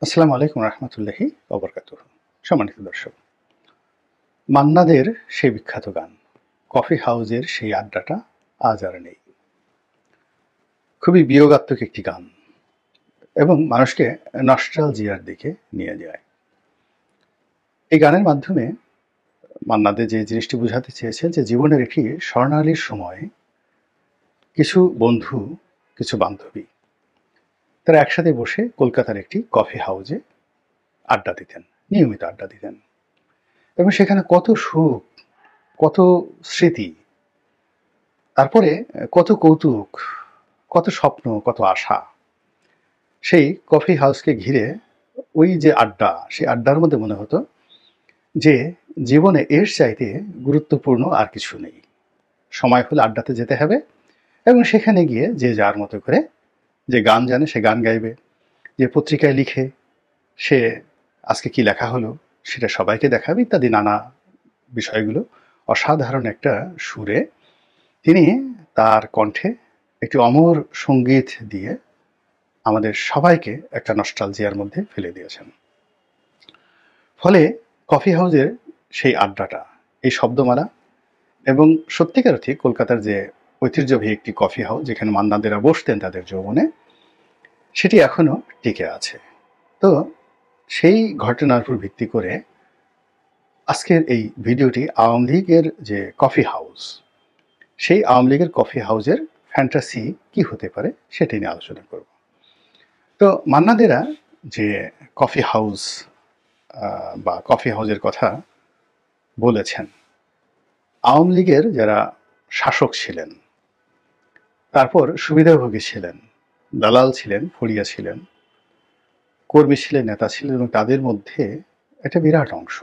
আসসালামু আলাইকুম রহমতুল্লাহি ওবরকাতুহ। সম্মানিত দর্শক, মান্নাদের সেই বিখ্যাত গান কফি হাউজের সেই আড্ডাটা আজ আর নেই। খুবই বিয়োগাত্মক একটি গান এবং মানুষকে নস্টালজিয়ার দিকে নিয়ে যায়। এই গানের মাধ্যমে মান্না দে যে জিনিসটি বোঝাতে চেয়েছেন যে জীবনের একটি স্বর্ণালী সময়ে কিছু বন্ধু, কিছু বান্ধবী তারা একসাথে বসে কলকাতার একটি কফি হাউজে আড্ডা দিতেন, নিয়মিত আড্ডা দিতেন এবং সেখানে কত সুখ, কত স্মৃতি, তারপরে কত কৌতুক, কত স্বপ্ন, কত আশা। সেই কফি হাউসকে ঘিরে ওই যে আড্ডা, সেই আড্ডার মধ্যে মনে হতো যে জীবনে এর চাইতে গুরুত্বপূর্ণ আর কিছু নেই। সময় হলে আড্ডাতে যেতে হবে এবং সেখানে গিয়ে যে যার মতো করে যে গান জানে সে গান গাইবে, যে পত্রিকায় লিখে সে আজকে কি লেখা হলো সেটা সবাইকে দেখাবে, ইত্যাদি নানা বিষয়গুলো অসাধারণ একটা সুরে তিনি তার কণ্ঠে একটি অমর সঙ্গীত দিয়ে আমাদের সবাইকে একটা নস্টালজিয়ার মধ্যে ফেলে দিয়েছেন। ফলে কফি হাউজের সেই আড্ডাটা, এই শব্দমালা এবং সত্যিকার অর্থে কলকাতার যে ঐতিহ্যবাহী একটি কফি হাউস যেখানে মান্নাদেরা বসতেন তাদের যৌবনে, সেটি এখনো টিকে আছে। তো সেই ঘটনার উপর ভিত্তি করে আজকের এই ভিডিওটি আওয়ামী লীগের যে কফি হাউস, সেই আওয়ামী লীগের কফি হাউসের ফ্যান্টাসি কি হতে পারে সেটি নিয়ে আলোচনা করব। তো মান্নাদেরা যে কফি হাউস বা কফি হাউসের কথা বলেছেন, আওয়ামী লীগের যারা শাসক ছিলেন, তারপর সুবিধাভোগী ছিলেন, দালাল ছিলেন, ফড়িয়া ছিলেন, কর্মী ছিলেন, নেতা ছিলেন এবং তাদের মধ্যে একটা বিরাট অংশ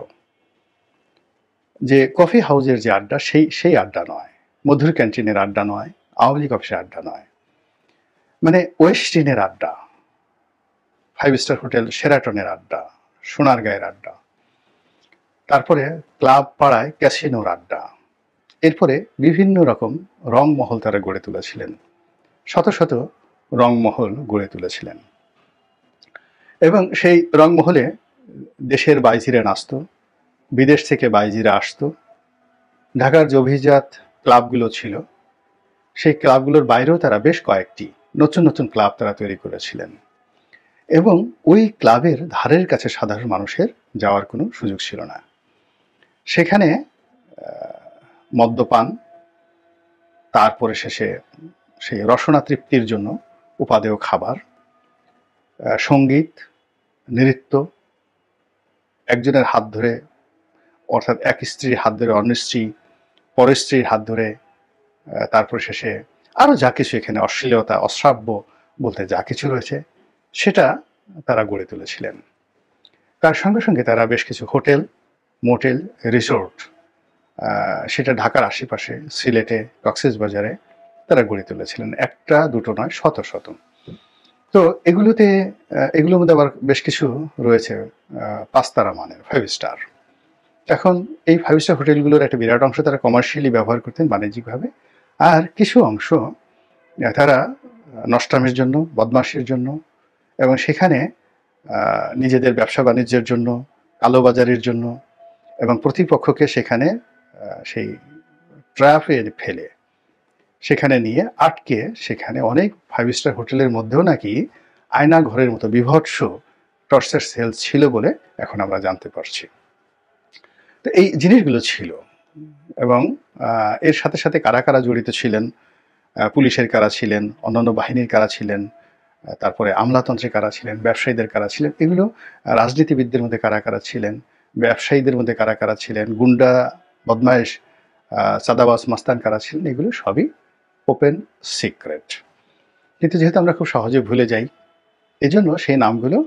যে কফি হাউসের যে আড্ডা, সেই আড্ডা নয়, মধুর ক্যান্টিনের আড্ডা নয়, আওয়ামী লীগ অফিসের আড্ডা নয়, মানে ওয়েস্টিনের আড্ডা, ফাইভ স্টার হোটেল শেরাটনের আড্ডা, সোনারগাঁয়ের আড্ডা, তারপরে ক্লাব পাড়ায় ক্যাসিনোর আড্ডা, এরপরে বিভিন্ন রকম রংমহল তারা গড়ে তুলেছিলেন, শত শত রংমহল গড়ে তুলেছিলেন এবং সেই রংমহলে দেশের বাইজিরা নাচত, বিদেশ থেকে বাইজিরা আসতো। ঢাকার যে অভিজাত ক্লাবগুলো ছিল সেই ক্লাবগুলোর বাইরেও তারা বেশ কয়েকটি নতুন নতুন ক্লাব তারা তৈরি করেছিলেন এবং ওই ক্লাবের ধারের কাছে সাধারণ মানুষের যাওয়ার কোনো সুযোগ ছিল না। সেখানে মদ্যপান, তারপরে শেষে সেই রসনা তৃপ্তির জন্য উপাদেয় খাবার, সঙ্গীত, নৃত্য, একজনের হাত ধরে, অর্থাৎ এক স্ত্রীর হাত ধরে অন্য স্ত্রী, পরের স্ত্রীর হাত ধরে, তারপর শেষে আরও যা কিছু এখানে অশ্লীলতা, অশ্রাব্য বলতে যা কিছু রয়েছে সেটা তারা গড়ে তুলেছিলেন। তার সঙ্গে সঙ্গে তারা বেশ কিছু হোটেল, মোটেল, রিসোর্ট সেটা ঢাকার আশেপাশে, সিলেটে, কক্সবাজারে তারা গড়ে তুলেছিলেন। একটা দুটো নয়, শত শত। তো এগুলোর মধ্যে আবার বেশ কিছু রয়েছে পাঁচতারা মানের, ফাইভ স্টার। এখন এই ফাইভ স্টার হোটেলগুলোর একটা বিরাট অংশ তারা কমার্শিয়ালি ব্যবহার করতেন, বাণিজ্যিকভাবে, আর কিছু অংশ তারা নষ্টামির জন্য, বদমাশির জন্য এবং সেখানে নিজেদের ব্যবসা বাণিজ্যের জন্য, কালোবাজারির জন্য এবং প্রতিপক্ষকে সেখানে সেই ট্র্যাপে ফেলে সেখানে নিয়ে আটকে, সেখানে অনেক ফাইভ স্টার হোটেলের মধ্যেও নাকি আয়না ঘরের মতো বিভৎস টর্চার সেল ছিল বলে এখন আমরা জানতে পারছি। তো এই জিনিসগুলো ছিল এবং এর সাথে সাথে কারা কারা জড়িত ছিলেন, পুলিশের কারা ছিলেন, অন্যান্য বাহিনীর কারা ছিলেন, তারপরে আমলাতন্ত্রে কারা ছিলেন, ব্যবসায়ীদের কারা ছিলেন, এগুলো রাজনীতিবিদদের মধ্যে কারা কারা ছিলেন, ব্যবসায়ীদের মধ্যে কারা কারা ছিলেন, গুন্ডা, বদমাইশ, চাঁদাবাজ, মাস্তান কারা ছিলেন, এগুলো সবই ওপেন সিক্রেট। কিন্তু যেহেতু আমরা খুব সহজে ভুলে যাই, এজন্য সেই নামগুলো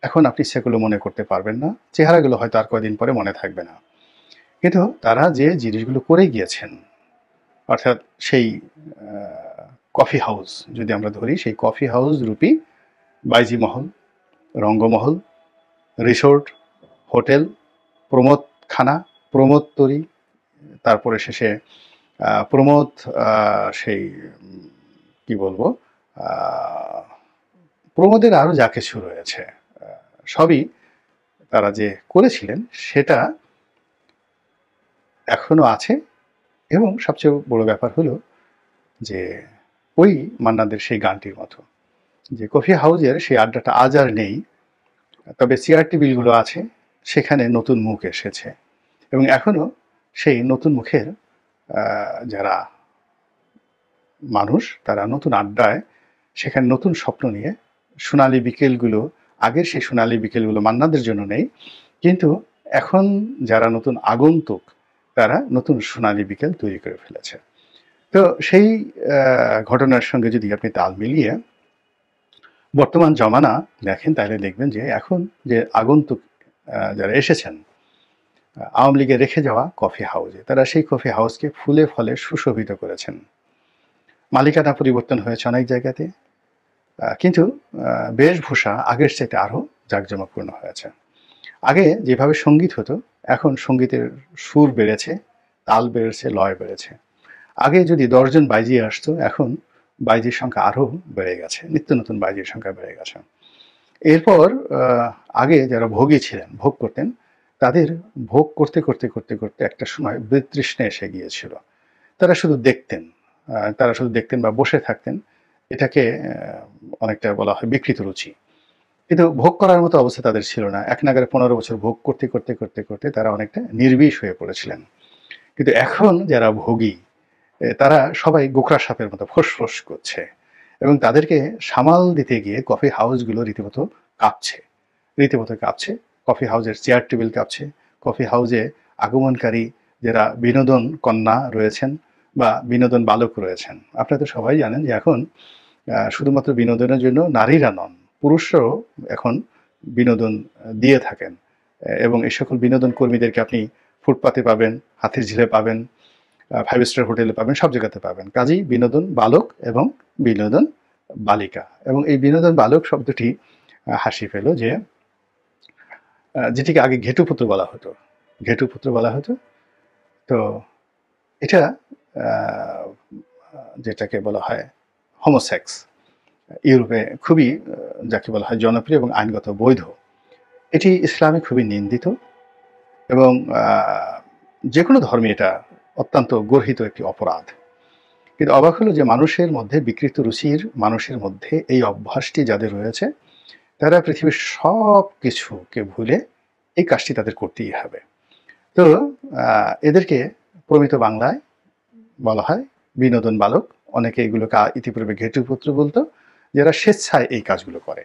এখন আপনি সেগুলো মনে করতে পারবেন না, চেহারাগুলো হয়তো আর কয়দিন পরে মনে থাকবে না। কিন্তু তারা যে জিনিসগুলো করে গিয়েছেন, অর্থাৎ সেই কফি হাউস যদি আমরা ধরি, সেই কফি হাউস রূপী বাইজি মহল, রঙ্গমহল, রিসোর্ট, হোটেল, প্রমোদখানা, প্রমোদতরী, তারপরে শেষে প্রমোদ, সেই কি বলবো, প্রমোদের আরও যা কিছু রয়েছে, সবই তারা যে করেছিলেন সেটা এখনো আছে। এবং সবচেয়ে বড় ব্যাপার হলো যে ওই মান্নাদের সেই গানটির মতো যে কফি হাউজের সেই আড্ডাটা আজ আর নেই, তবে চেয়ার টেবিলগুলো আছে, সেখানে নতুন মুখ এসেছে এবং এখনো সেই নতুন মুখের যারা মানুষ তারা নতুন আড্ডায় সেখানে নতুন স্বপ্ন নিয়ে সোনালী বিকেলগুলো, আগের সেই সোনালী বিকেলগুলো মান্নাদের জন্য নেই, কিন্তু এখন যারা নতুন আগন্তুক তারা নতুন সোনালী বিকেল তৈরি করে ফেলেছে। তো সেই ঘটনার সঙ্গে যদি আপনি তাল মিলিয়ে বর্তমান জমানা দেখেন তাহলে দেখবেন যে এখন যে আগন্তুক যারা এসেছেন আওয়ামী লীগের রেখে যাওয়া কফি হাউসে, তারা সেই কফি হাউসকে ফুলে ফলে সুশোভিত করেছেন। মালিকানা পরিবর্তন হয়েছে অনেক জায়গাতে, কিন্তু বেশভূষা আগের চাইতে আরও জাঁকজমকপূর্ণ হয়েছে। আগে যেভাবে সঙ্গীত হতো এখন সঙ্গীতের সুর বেড়েছে, তাল বেড়েছে, লয় বেড়েছে। আগে যদি 10 জন বাইজি আসতো এখন বাইজির সংখ্যা আরও বেড়ে গেছে, নিত্য নতুন বাইজির সংখ্যা বেড়ে গেছে। এরপর আগে যারা ভোগী ছিলেন, ভোগ করতেন, তাদের ভোগ করতে করতে করতে করতে একটা সময় বিতৃষ্ণা এসে গিয়েছিল। তারা শুধু দেখতেন, বা বসে থাকতেন। এটাকে অনেকটা বলা হয় বিকৃত রুচি। কিন্তু ভোগ করার মতো অবস্থা তাদের ছিল না। এক নাগাড়ে 15 বছর ভোগ করতে করতে করতে করতে তারা অনেকটা নির্বিষ হয়ে পড়েছিলেন। কিন্তু এখন যারা ভোগী তারা সবাই গোখরা সাপের মতো ফোঁস করছে এবং তাদেরকে সামাল দিতে গিয়ে কফি হাউসগুলো রীতিমতো কাঁপছে। কফি হাউসের চেয়ার টেবিল কাঁপছে। কফি হাউসে আগমনকারী যারা বিনোদন কন্যা রয়েছেন বা বিনোদন বালক রয়েছেন, আপনারা তো সবাই জানেন যে এখন শুধুমাত্র বিনোদনের জন্য নারীরা নন, পুরুষরাও এখন বিনোদন দিয়ে থাকেন এবং এই সকল বিনোদন কর্মীদেরকে আপনি ফুটপাতে পাবেন, হাতির ঝিলে পাবেন, 5 স্টার হোটেলে পাবেন, সব জায়গাতে পাবেন। কাজেই বিনোদন বালক এবং বিনোদন বালিকা, এবং এই বিনোদন বালক শব্দটি হাসি পেল যে যেটিকে আগে ঘেটুপুত্র বলা হতো। তো এটা যেটাকে বলা হয় হোমোসেক্স, ইউরোপে খুবই যাকে বলা হয় জনপ্রিয় এবং আইনগত বৈধ। এটি ইসলামে খুবই নিন্দিত এবং যে কোনো ধর্মে এটা অত্যন্ত গর্হিত একটি অপরাধ। কিন্তু অবাক হলো যে মানুষের মধ্যে, বিকৃত রুচির মানুষের মধ্যে এই অভ্যাসটি যাদের রয়েছে তারা পৃথিবীর সব কিছুকে ভুলে এই কাজটি তাদের করতেই হবে। তো এদেরকে প্রমিত বাংলায় বলা হয় বিনোদন বালক। অনেকে এগুলোকে ইতিপূর্বে ঘেটুপুত্র বলতো, যারা স্বেচ্ছায় এই কাজগুলো করে।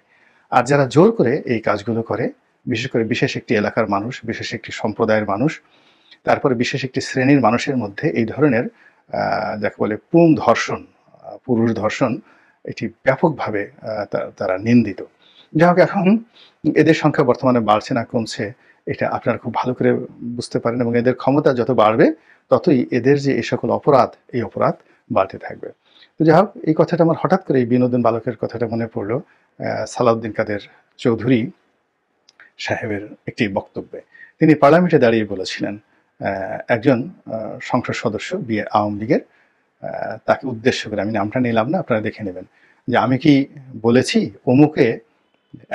আর যারা জোর করে এই কাজগুলো করে, বিশেষ করে বিশেষ একটি এলাকার মানুষ, বিশেষ একটি সম্প্রদায়ের মানুষ, তারপরে বিশেষ একটি শ্রেণীর মানুষের মধ্যে এই ধরনের যাকে বলে পুং ধর্ষণ, পুরুষ ধর্ষণ, এটি ব্যাপকভাবে তারা নিন্দিত। যাই হোক, এখন এদের সংখ্যা বর্তমানে বাড়ছে না কমছে এটা আপনারা খুব ভালো করে বুঝতে পারেন, এবং এদের ক্ষমতা যত বাড়বে ততই এদের যে এই সকল অপরাধ, এই অপরাধ বাড়তে থাকবে। তো যাই হোক, এই কথাটা আমার হঠাৎ করে এই বিনোদন বালকের কথাটা মনে পড়লো সালাউদ্দিন কাদের চৌধুরী সাহেবের একটি বক্তব্যে। তিনি পার্লামেন্টে দাঁড়িয়ে বলেছিলেন, একজন সংসদ সদস্য আওয়ামী লীগের, তাকে উদ্দেশ্য করে, আমি নামটা নিলাম না, আপনারা দেখে নেবেন, যে আমি কি বলেছি অমুকে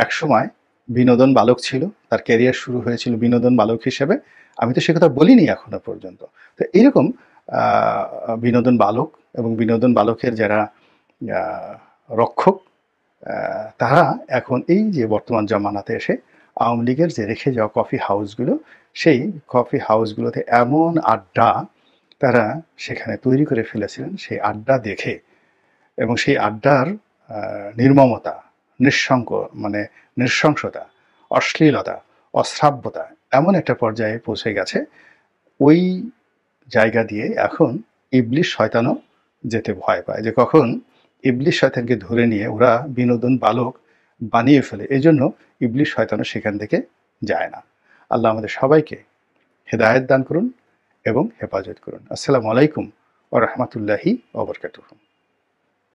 একসময় বিনোদন বালক ছিল, তার ক্যারিয়ার শুরু হয়েছিল বিনোদন বালক হিসেবে, আমি তো সে কথা বলিনি এখনো পর্যন্ত। তো এইরকম বিনোদন বালক এবং বিনোদন বালকের যারা রক্ষক, তারা এখন এই যে বর্তমান জামানাতে এসে আওয়ামী লীগের যে রেখে যাওয়া কফি হাউসগুলো, সেই কফি হাউসগুলোতে এমন আড্ডা তারা সেখানে তৈরি করে ফেলেছিলেন, সেই আড্ডা দেখে এবং সেই আড্ডার নির্মমতা, নৃশংসতা, অশ্লীলতা, অশ্রাব্যতা এমন একটা পর্যায়ে পৌঁছে গেছে, ওই জায়গা দিয়ে এখন ইবলিশ শয়তানও যেতে ভয় পায়, যে কখন ইবলিশ শয়তানকে ধরে নিয়ে ওরা বিনোদন বালক বানিয়ে ফেলে। এই জন্য ইবলিশ শয়তানও সেখান থেকে যায় না। আল্লাহ আমাদের সবাইকে হেদায়েত দান করুন এবং হেফাজত করুন। আসসালামু আলাইকুম ওয়া রাহমাতুল্লাহি ওয়া বারাকাতুহু।